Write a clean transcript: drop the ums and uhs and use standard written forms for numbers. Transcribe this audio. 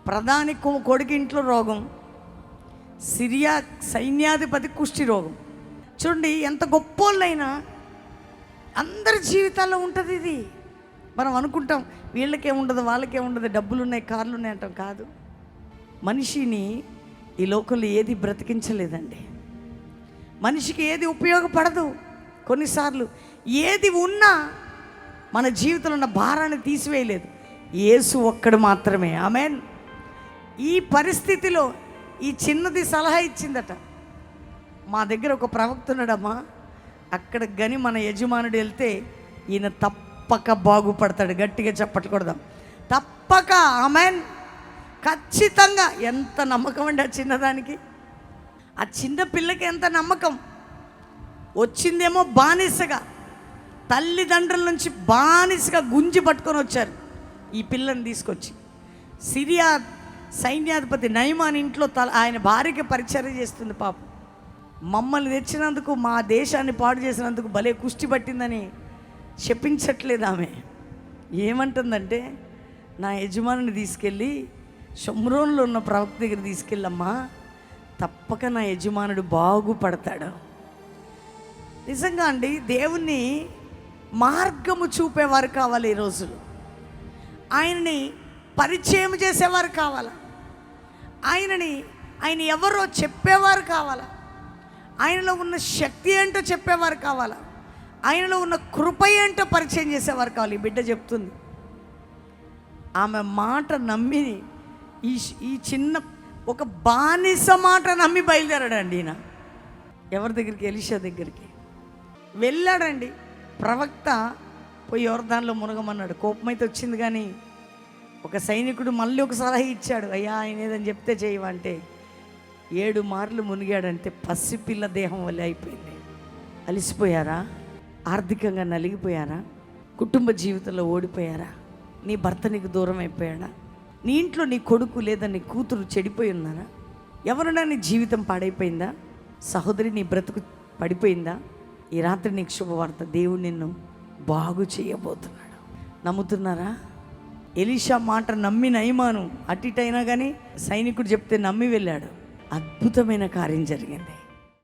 ప్రధాని కొడుకు ఇంట్లో రోగం, సిరియా సైన్యాధిపతి కుష్టి రోగం. చూడండి, ఎంత గొప్పోళ్ళైనా అందరి జీవితాల్లో ఉంటుంది ఇది. మనం అనుకుంటాం వీళ్ళకేముండదు, వాళ్ళకేముండదు, డబ్బులు ఉన్నాయి, కార్లు ఉన్నాయి అంటాం. కాదు, మనిషిని ఈ లోకంలో ఏది బ్రతికించలేదండి. మనిషికి ఏది ఉపయోగపడదు. కొన్నిసార్లు ఏది ఉన్నా మన జీవితంలో ఉన్న భారాన్ని తీసివేయలేదు, యేసు ఒక్కడు మాత్రమే. ఆమేన్. ఈ పరిస్థితిలో ఈ చిన్నది సలహా ఇచ్చిందట. మా దగ్గర ఒక ప్రవక్త ఉన్నాడమ్మా, అక్కడికి కానీ మన యజమానుడు వెళ్తే ఈయన తప్పక బాగుపడతాడు. గట్టిగా చప్పట్లు కొడదాం, తప్పక. ఆమేన్. ఖచ్చితంగా. ఎంత నమ్మకం అండి ఆ చిన్నదానికి, ఆ చిన్న పిల్లకి ఎంత నమ్మకం. వచ్చిందేమో బానిసగా, తల్లిదండ్రుల నుంచి బానిసగా గుంజి పట్టుకొని వచ్చారు ఈ పిల్లని తీసుకొచ్చి. సిరియా సైన్యాధిపతి నయమాన్ ఇంట్లో ఆయన భార్యకి పరిచర్య చేస్తుంది. పాపం, మమ్మల్ని తెచ్చినందుకు, మా దేశాన్ని పాడు చేసినందుకు భలే కుష్టి పట్టిందని శపించట్లేదు ఆమె. ఏమంటుందంటే, నా యజమానిని తీసుకెళ్ళి షమ్రోన్లో ఉన్న ప్రవక్త దగ్గర తీసుకెళ్ళమ్మా, తప్పక నా యజమానుడు బాగుపడతాడు. నిజంగా అండి, దేవుణ్ణి మార్గము చూపేవారు కావాలి ఈ రోజులు. ఆయనని పరిచయం చేసేవారు కావాలా, ఆయన ఎవరో చెప్పేవారు కావాలా, ఆయనలో ఉన్న శక్తి ఏంటో చెప్పేవారు కావాలా, ఆయనలో ఉన్న కృప ఏంటో పరిచయం చేసేవారు కావాలి. ఈ బిడ్డ చెప్తుంది, ఆమె మాట నమ్మి ఈ చిన్న ఒక బానిస మాట నమ్మి బయలుదేరాడండి ఈయన. ఎవరి దగ్గరికి? ఎలీషా దగ్గరికి వెళ్ళాడండి. ప్రవక్త పోయి యోర్దాన్లో మునగమన్నాడు. కోపమైతే వచ్చింది, కానీ ఒక సైనికుడు మళ్ళీ ఒక సలహా ఇచ్చాడు. అయ్యా, ఆయన ఏదని చెప్తే చేయవంటే 7 మార్లు మునిగాడంటే పసిపిల్ల దేహం వల్ల అయిపోయింది. అలిసిపోయారా? ఆర్థికంగా నలిగిపోయారా? కుటుంబ జీవితంలో ఓడిపోయారా? నీ భర్త నీకు దూరం అయిపోయాడా? నీ ఇంట్లో నీ కొడుకు లేదా నీ కూతురు చెడిపోయి ఉన్నారా? ఎవరైనా నీ జీవితం పాడైపోయిందా? సహోదరి, నీ బ్రతుకు పడిపోయిందా? ఈ రాత్రి నీకు శుభవార్త, దేవుడు నిన్ను బాగు చేయబోతున్నాడు. నమ్ముతున్నారా? ఎలీషా మాట నమ్మి నయమాను అటు ఇటు అయినా కానీ సైనికుడు చెప్తే నమ్మి వెళ్ళాడు. అద్భుతమైన కార్యం జరిగింది.